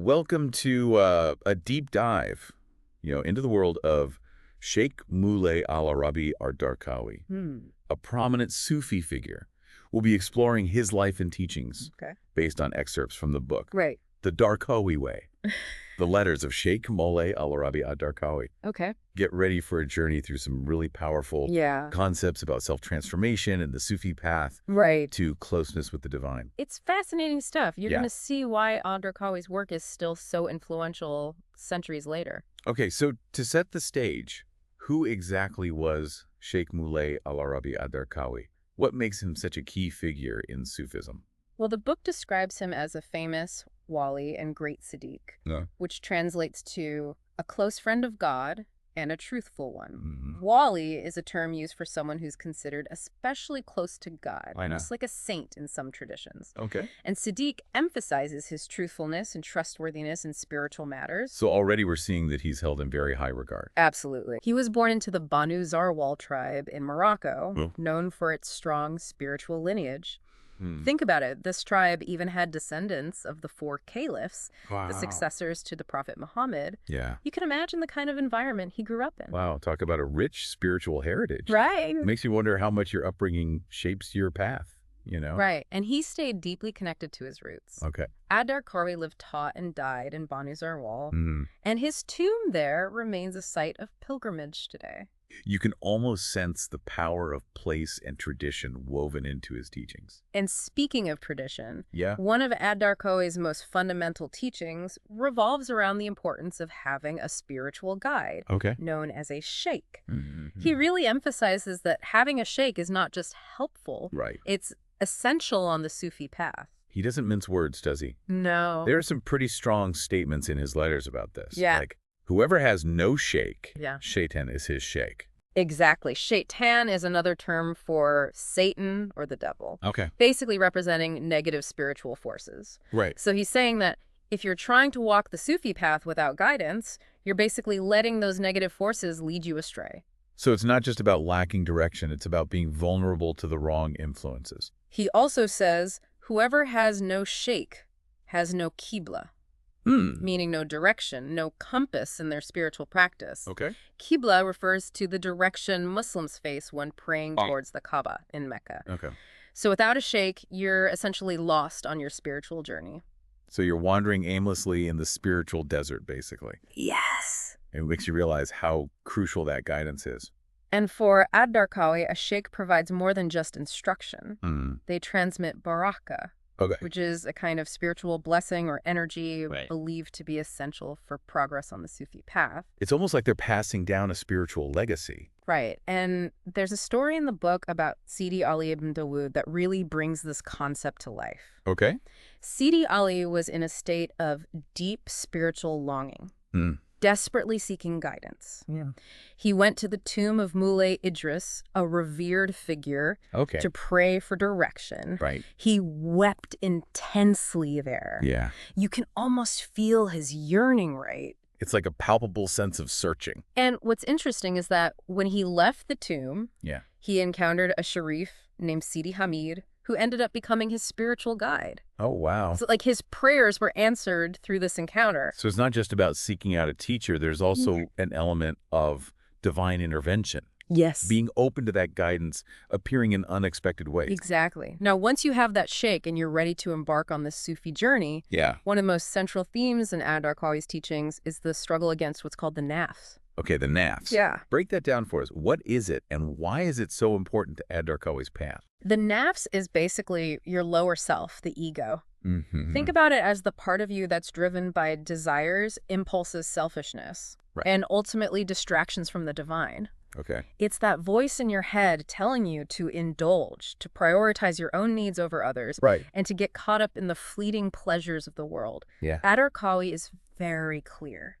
welcome to a deep dive, into the world of Shaykh Mawlay al-Arabi Darqawi, a prominent Sufi figure. We'll be exploring his life and teachings based on excerpts from the book, Right. The Darqawi Way, the letters of Shaykh Mawlay al-Arabi Darqawi. Okay. Get ready for a journey through some really powerful concepts about self-transformation and the Sufi path to closeness with the divine. It's fascinating stuff. You're going to see why Darqawi's work is still so influential centuries later. Okay, so to set the stage, who exactly was Shaykh Mawlay al-Arabi Darqawi? What makes him such a key figure in Sufism? Well, the book describes him as a famous wali and great Siddiq, which translates to a close friend of God and a truthful one. Wali is a term used for someone who's considered especially close to God, almost like a saint in some traditions. Okay. And Siddiq emphasizes his truthfulness and trustworthiness in spiritual matters. So already we're seeing that he's held in very high regard. Absolutely. He was born into the Banu Zarwal tribe in Morocco, known for its strong spiritual lineage. Think about it. This tribe even had descendants of the 4 caliphs, the successors to the Prophet Muhammad. Yeah. You can imagine the kind of environment he grew up in. Wow, talk about a rich spiritual heritage. Right. Makes you wonder how much your upbringing shapes your path, Right. And he stayed deeply connected to his roots. Okay. Darqawi lived, taught, and died in Banu Zarwal. And his tomb there remains a site of pilgrimage today. You can almost sense the power of place and tradition woven into his teachings. And speaking of tradition, one of Darqawi's most fundamental teachings revolves around the importance of having a spiritual guide, known as a sheikh. He really emphasizes that having a sheikh is not just helpful, it's essential on the Sufi path. He doesn't mince words, does he? No. There are some pretty strong statements in his letters about this. Yeah. Like, whoever has no sheikh, shaitan is his sheikh. Exactly. Shaitan is another term for Satan or the devil. Okay. Basically representing negative spiritual forces. Right. So he's saying that if you're trying to walk the Sufi path without guidance, you're basically letting those negative forces lead you astray. So it's not just about lacking direction, it's about being vulnerable to the wrong influences. He also says, whoever has no sheikh has no qibla. Meaning no direction, no compass in their spiritual practice. Okay. Qibla refers to the direction Muslims face when praying towards the Kaaba in Mecca. Okay. So without a sheikh, you're essentially lost on your spiritual journey. So you're wandering aimlessly in the spiritual desert, basically. Yes. It makes you realize how crucial that guidance is. And for Darqawi, a sheikh provides more than just instruction. They transmit baraka, which is a kind of spiritual blessing or energy believed to be essential for progress on the Sufi path. It's almost like they're passing down a spiritual legacy. Right. And there's a story in the book about Sidi Ali ibn Dawood that really brings this concept to life. Okay. Sidi Ali was in a state of deep spiritual longing, desperately seeking guidance. He went to the tomb of Mawlay Idris, a revered figure, to pray for direction. He wept intensely there. Yeah. You can almost feel his yearning, right? It's like a palpable sense of searching. And what's interesting is that when he left the tomb, he encountered a sharif named Sidi Hamid, who ended up becoming his spiritual guide. Oh, wow. So, like, his prayers were answered through this encounter. So it's not just about seeking out a teacher. There's also an element of divine intervention. Yes. Being open to that guidance, appearing in unexpected ways. Exactly. Now, once you have that sheikh and you're ready to embark on this Sufi journey, one of the most central themes in Darqawi's teachings is the struggle against what's called the nafs. Okay, the nafs. Yeah. Break that down for us. What is it, and why is it so important to Darqawi's path? The nafs is basically your lower self, the ego. Think about it as the part of you that's driven by desires, impulses, selfishness, and ultimately distractions from the divine. Okay. It's that voice in your head telling you to indulge, to prioritize your own needs over others, and to get caught up in the fleeting pleasures of the world. Darqawi is very clear.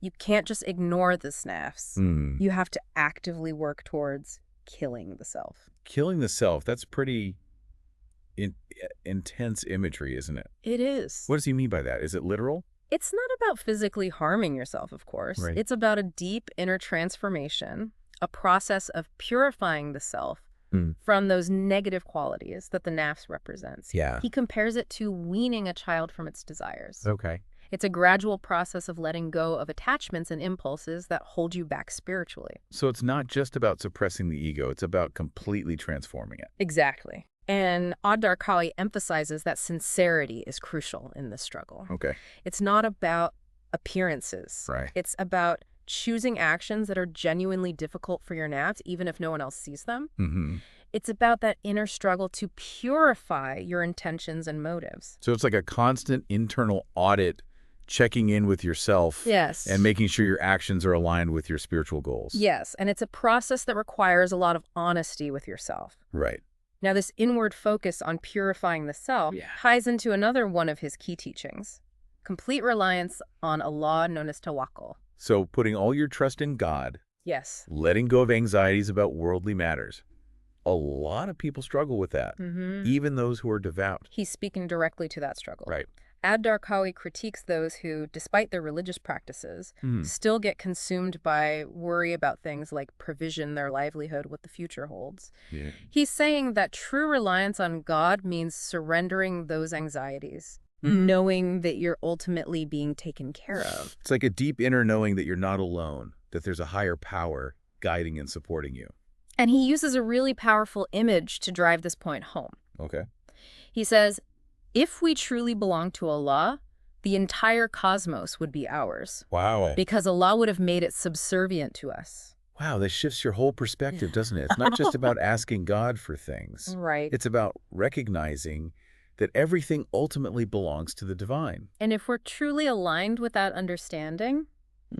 You can't just ignore the nafs. You have to actively work towards killing the self. Killing the self, that's pretty intense imagery, isn't it? It is. What does he mean by that? Is it literal? It's not about physically harming yourself, of course. It's about a deep inner transformation, a process of purifying the self from those negative qualities that the nafs represents. He compares it to weaning a child from its desires. It's a gradual process of letting go of attachments and impulses that hold you back spiritually. So it's not just about suppressing the ego, it's about completely transforming it. Exactly. And Darqawi emphasizes that sincerity is crucial in this struggle. Okay. It's not about appearances. Right. It's about choosing actions that are genuinely difficult for your nafs, even if no one else sees them. Mm-hmm. It's about that inner struggle to purify your intentions and motives. So it's like a constant internal audit, checking in with yourself. Yes. And making sure your actions are aligned with your spiritual goals. Yes, and it's a process that requires a lot of honesty with yourself. Right. Now, this inward focus on purifying the self ties into another one of his key teachings, complete reliance on Allah, known as tawakkul. So putting all your trust in God. Yes. Letting go of anxieties about worldly matters. A lot of people struggle with that, even those who are devout. He's speaking directly to that struggle. Right. Darqawi critiques those who, despite their religious practices, still get consumed by worry about things like provision, their livelihood, what the future holds. Yeah. He's saying that true reliance on God means surrendering those anxieties, knowing that you're ultimately being taken care of. It's like a deep inner knowing that you're not alone, that there's a higher power guiding and supporting you. And he uses a really powerful image to drive this point home. Okay. He says, if we truly belong to Allah, the entire cosmos would be ours. Wow. Because Allah would have made it subservient to us. Wow, that shifts your whole perspective, doesn't it? It's not just about asking God for things. Right. It's about recognizing that everything ultimately belongs to the divine. And if we're truly aligned with that understanding,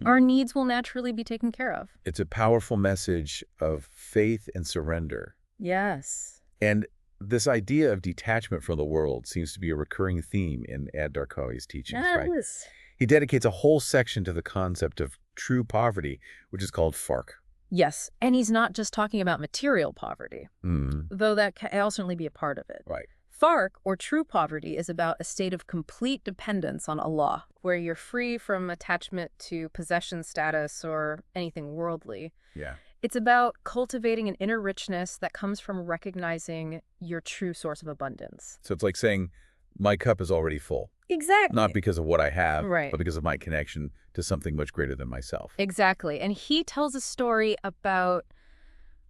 our needs will naturally be taken care of. It's a powerful message of faith and surrender. Yes. And this idea of detachment from the world seems to be a recurring theme in Darqawi's teachings, right? Yes. He dedicates a whole section to the concept of true poverty, which is called farq. Yes, and he's not just talking about material poverty, though that can certainly be a part of it. Right. Farq, or true poverty, is about a state of complete dependence on Allah, where you're free from attachment to possession status or anything worldly. Yeah. It's about cultivating an inner richness that comes from recognizing your true source of abundance. So it's like saying, my cup is already full. Exactly. Not because of what I have, right, but because of my connection to something much greater than myself. Exactly. And he tells a story about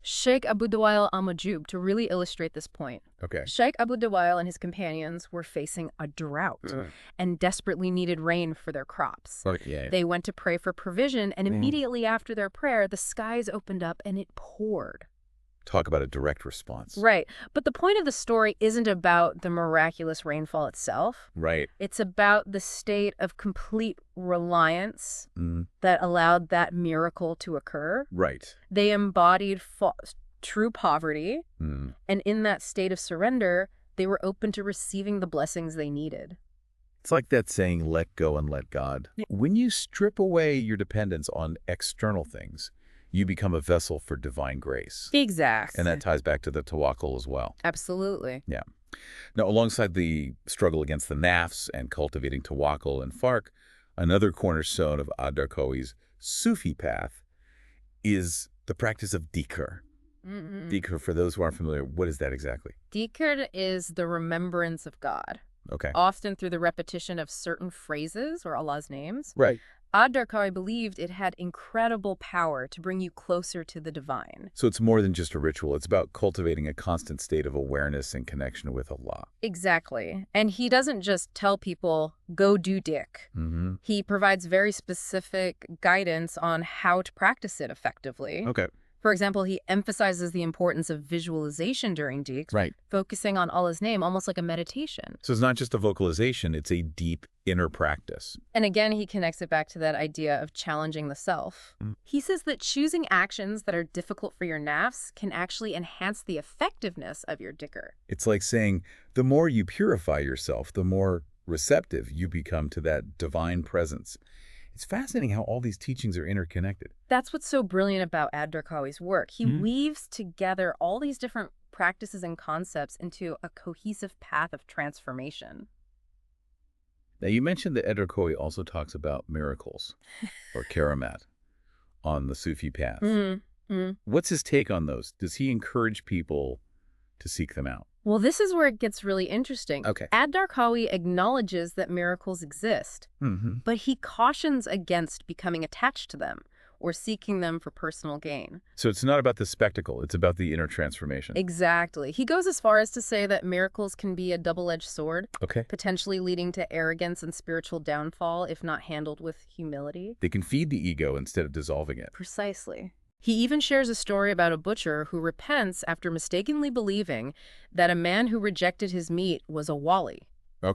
Shaykh Abu Dawail al-Majub to really illustrate this point. Okay. Shaykh Abu Dawail and his companions were facing a drought and desperately needed rain for their crops. Yeah. They went to pray for provision, and immediately after their prayer, the skies opened up and it poured. Talk about a direct response. Right. But the point of the story isn't about the miraculous rainfall itself. Right. It's about the state of complete reliance that allowed that miracle to occur. Right. They embodied true poverty, and in that state of surrender, they were open to receiving the blessings they needed. It's like that saying, let go and let God. When you strip away your dependence on external things, you become a vessel for divine grace. Exactly. And that ties back to the tawakkul as well. Absolutely. Yeah. Now, alongside the struggle against the nafs and cultivating tawakkul and farq, another cornerstone of Darqawi's Sufi path is the practice of dhikr. Dhikr, for those who aren't familiar, what is that exactly? Dhikr is the remembrance of God. Okay. Often through the repetition of certain phrases or Allah's names. Right. Darqawi believed it had incredible power to bring you closer to the divine. So it's more than just a ritual. It's about cultivating a constant state of awareness and connection with Allah. Exactly. And he doesn't just tell people, go do dik. He provides very specific guidance on how to practice it effectively. Okay. For example, he emphasizes the importance of visualization during dik, right, focusing on Allah's name, almost like a meditation. So it's not just a vocalization, it's a deep inner practice. And again, he connects it back to that idea of challenging the self. He says that choosing actions that are difficult for your nafs can actually enhance the effectiveness of your dhikr. It's like saying, the more you purify yourself, the more receptive you become to that divine presence. It's fascinating how all these teachings are interconnected. That's what's so brilliant about Darqawi's work. He weaves together all these different practices and concepts into a cohesive path of transformation. Now, you mentioned that Darqawi also talks about miracles, or karamat, on the Sufi path. What's his take on those? Does he encourage people to seek them out? Well, this is where it gets really interesting. Okay. Darqawi acknowledges that miracles exist, but he cautions against becoming attached to them or seeking them for personal gain. So it's not about the spectacle, it's about the inner transformation. Exactly. He goes as far as to say that miracles can be a double-edged sword, potentially leading to arrogance and spiritual downfall if not handled with humility. They can feed the ego instead of dissolving it. Precisely. He even shares a story about a butcher who repents after mistakenly believing that a man who rejected his meat was a wali,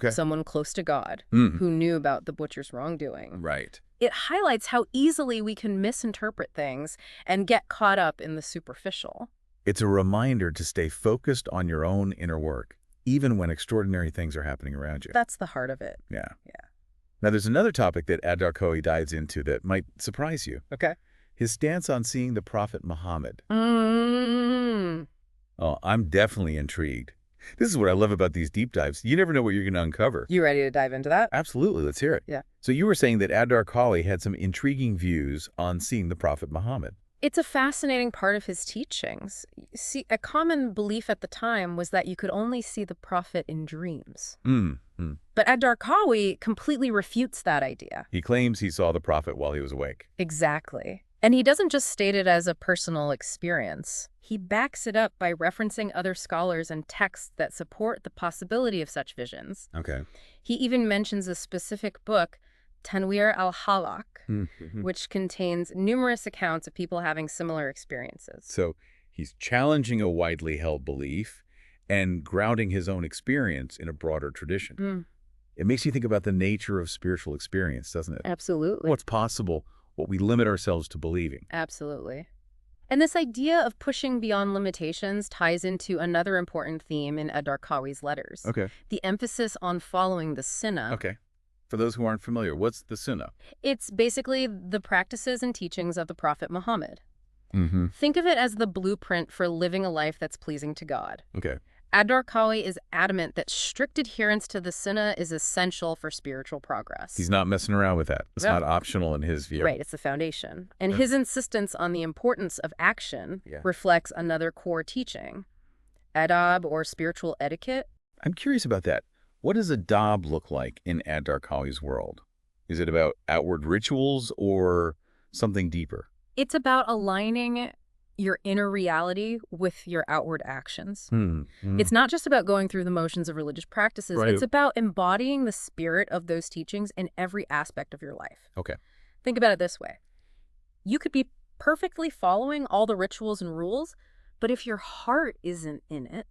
someone close to God, who knew about the butcher's wrongdoing. Right. It highlights how easily we can misinterpret things and get caught up in the superficial. It's a reminder to stay focused on your own inner work, even when extraordinary things are happening around you. That's the heart of it. Yeah. Now, there's another topic that Darqawi dives into that might surprise you. His stance on seeing the Prophet Muhammad. Oh, I'm definitely intrigued. This is what I love about these deep dives. You never know what you're going to uncover. You ready to dive into that? Absolutely. Let's hear it. Yeah. So you were saying that Darqawi had some intriguing views on seeing the Prophet Muhammad. It's a fascinating part of his teachings. See, a common belief at the time was that you could only see the Prophet in dreams. But Darqawi completely refutes that idea. He claims he saw the Prophet while he was awake. Exactly. And he doesn't just state it as a personal experience. He backs it up by referencing other scholars and texts that support the possibility of such visions. He even mentions a specific book, Tanwir al-Halak, which contains numerous accounts of people having similar experiences. So he's challenging a widely held belief and grounding his own experience in a broader tradition. It makes you think about the nature of spiritual experience, doesn't it? Absolutely. What's possible, what we limit ourselves to believing. Absolutely. And this idea of pushing beyond limitations ties into another important theme in Darqawi's letters. The emphasis on following the sunnah. For those who aren't familiar, what's the sunnah? It's basically the practices and teachings of the Prophet Muhammad. Think of it as the blueprint for living a life that's pleasing to God. Darqawi is adamant that strict adherence to the sunnah is essential for spiritual progress. He's not messing around with that. It's not optional in his view. Right, it's the foundation. And his insistence on the importance of action reflects another core teaching, adab, or spiritual etiquette. I'm curious about that. What does adab look like in Darqawi's world? Is it about outward rituals or something deeper? It's about aligning your inner reality with your outward actions. It's not just about going through the motions of religious practices. It's about embodying the spirit of those teachings in every aspect of your life. Think about it this way. You could be perfectly following all the rituals and rules, but if your heart isn't in it,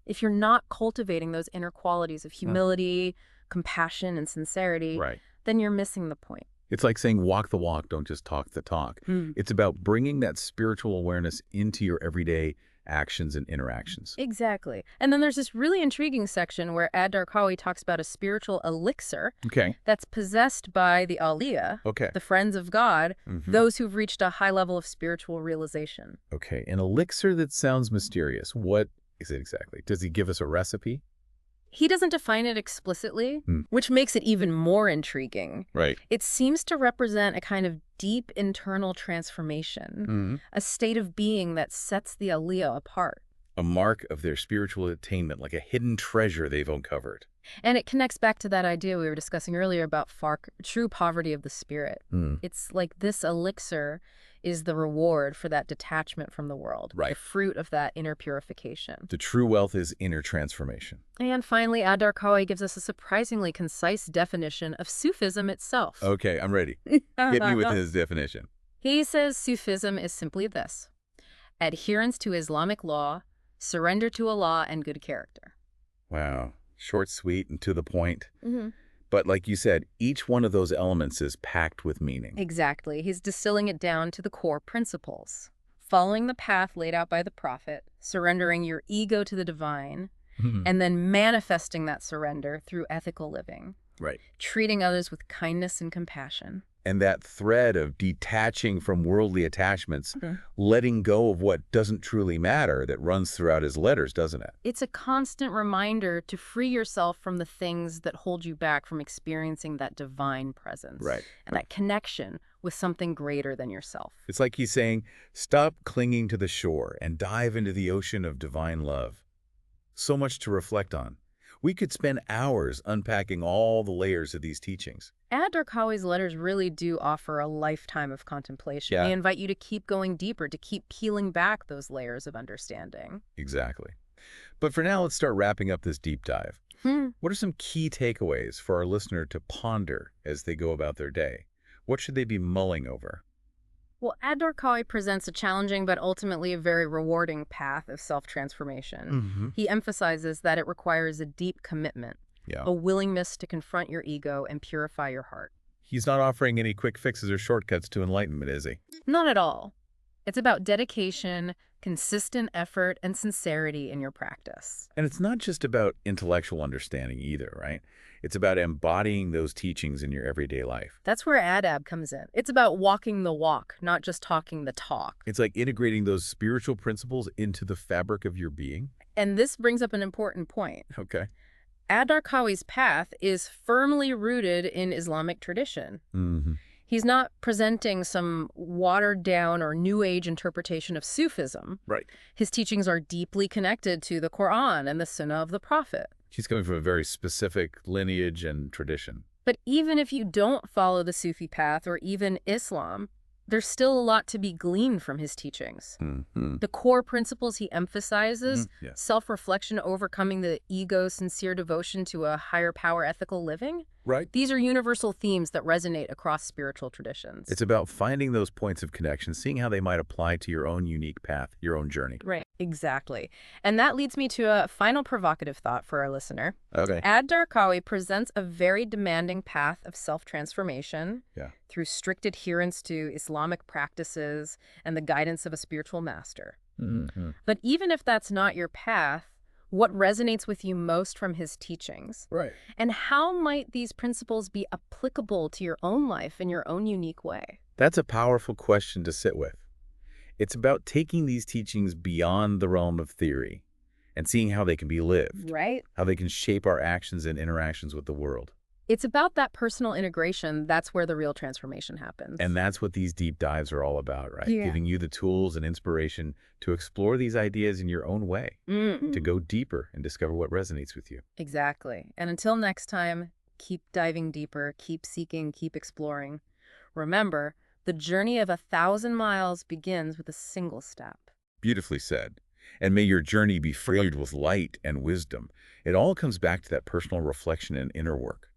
if you're not cultivating those inner qualities of humility, compassion, and sincerity, then you're missing the point. It's like saying walk the walk, don't just talk the talk. It's about bringing that spiritual awareness into your everyday actions and interactions. Exactly. And then there's this really intriguing section where Darqawi talks about a spiritual elixir that's possessed by the awliya, the friends of God, those who've reached a high level of spiritual realization. An elixir that sounds mysterious. What is it exactly? Does he give us a recipe? He doesn't define it explicitly, which makes it even more intriguing. It seems to represent a kind of deep internal transformation, a state of being that sets the awliya apart. A mark of their spiritual attainment, like a hidden treasure they've uncovered. And it connects back to that idea we were discussing earlier about true poverty of the spirit. It's like this elixir is the reward for that detachment from the world, the fruit of that inner purification. The true wealth is inner transformation. And finally, Darqawi gives us a surprisingly concise definition of Sufism itself. I'm ready. Hit me with his definition. He says Sufism is simply this: adherence to Islamic law, surrender to Allah, and good character. Wow. Short, sweet, and to the point. But like you said, each one of those elements is packed with meaning. Exactly. He's distilling it down to the core principles. Following the path laid out by the Prophet, surrendering your ego to the divine, and then manifesting that surrender through ethical living. Treating others with kindness and compassion. And that thread of detaching from worldly attachments, letting go of what doesn't truly matter, that runs throughout his letters, doesn't it? It's a constant reminder to free yourself from the things that hold you back from experiencing that divine presence. And that connection with something greater than yourself. It's like he's saying, stop clinging to the shore and dive into the ocean of divine love. So much to reflect on. We could spend hours unpacking all the layers of these teachings. Darqawi's letters really do offer a lifetime of contemplation. Yeah. They invite you to keep going deeper, to keep peeling back those layers of understanding. Exactly. But for now, let's start wrapping up this deep dive. What are some key takeaways for our listener to ponder as they go about their day? What should they be mulling over? Well, Darqawi presents a challenging but ultimately a very rewarding path of self-transformation. He emphasizes that it requires a deep commitment, a willingness to confront your ego and purify your heart. He's not offering any quick fixes or shortcuts to enlightenment, is he? Not at all. It's about dedication, consistent effort, and sincerity in your practice. And it's not just about intellectual understanding either, right? It's about embodying those teachings in your everyday life. That's where adab comes in. It's about walking the walk, not just talking the talk. It's like integrating those spiritual principles into the fabric of your being. And this brings up an important point. Okay. Darqawi's path is firmly rooted in Islamic tradition. He's not presenting some watered-down or New Age interpretation of Sufism. Right. His teachings are deeply connected to the Quran and the Sunnah of the Prophet. He's coming from a very specific lineage and tradition. But even if you don't follow the Sufi path or even Islam, there's still a lot to be gleaned from his teachings. The core principles he emphasizes, self-reflection, overcoming the ego, sincere devotion to a higher power, ethical living, these are universal themes that resonate across spiritual traditions. It's about finding those points of connection, seeing how they might apply to your own unique path, your own journey. Right, exactly. And that leads me to a final provocative thought for our listener. Okay. Darqawi presents a very demanding path of self-transformation through strict adherence to Islamic practices and the guidance of a spiritual master. But even if that's not your path, what resonates with you most from his teachings? Right. And how might these principles be applicable to your own life in your own unique way? That's a powerful question to sit with. It's about taking these teachings beyond the realm of theory and seeing how they can be lived, how they can shape our actions and interactions with the world. It's about that personal integration. That's where the real transformation happens. And that's what these deep dives are all about, right? Giving you the tools and inspiration to explore these ideas in your own way, to go deeper and discover what resonates with you. Exactly. And until next time, keep diving deeper, keep seeking, keep exploring. Remember, the journey of 1,000 miles begins with a single step. Beautifully said. And may your journey be filled with light and wisdom. It all comes back to that personal reflection and inner work.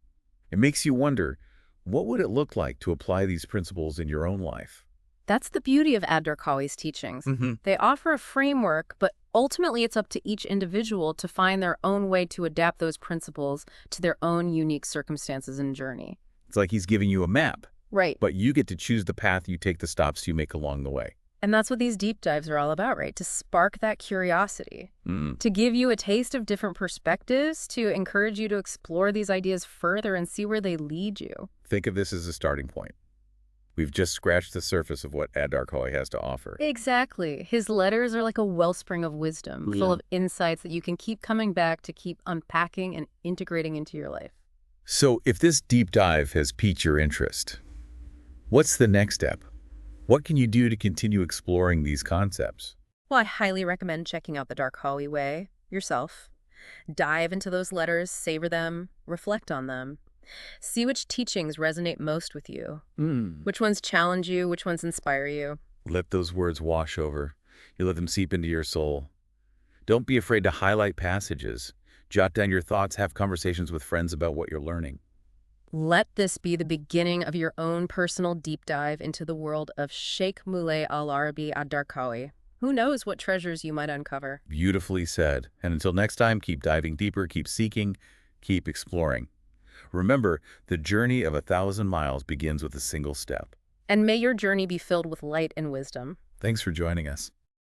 It makes you wonder, what would it look like to apply these principles in your own life? That's the beauty of Darqawi's teachings. They offer a framework, but ultimately it's up to each individual to find their own way to adapt those principles to their own unique circumstances and journey. It's like he's giving you a map. Right. But you get to choose the path you take, the stops you make along the way. And that's what these deep dives are all about, right? To spark that curiosity, to give you a taste of different perspectives, to encourage you to explore these ideas further and see where they lead you. Think of this as a starting point. We've just scratched the surface of what Darqawi has to offer. Exactly. His letters are like a wellspring of wisdom, full of insights that you can keep coming back to keep unpacking and integrating into your life. So if this deep dive has piqued your interest, what's the next step? What can you do to continue exploring these concepts? Well, I highly recommend checking out the Darqawi way yourself. Dive into those letters, savor them, reflect on them. See which teachings resonate most with you. Which ones challenge you, which ones inspire you. Let those words wash over. You let them seep into your soul. Don't be afraid to highlight passages. Jot down your thoughts, have conversations with friends about what you're learning. Let this be the beginning of your own personal deep dive into the world of Shaykh Mawlay al-Arabi ad-Darqawi. Who knows what treasures you might uncover? Beautifully said. And until next time, keep diving deeper, keep seeking, keep exploring. Remember, the journey of 1,000 miles begins with a single step. And may your journey be filled with light and wisdom. Thanks for joining us.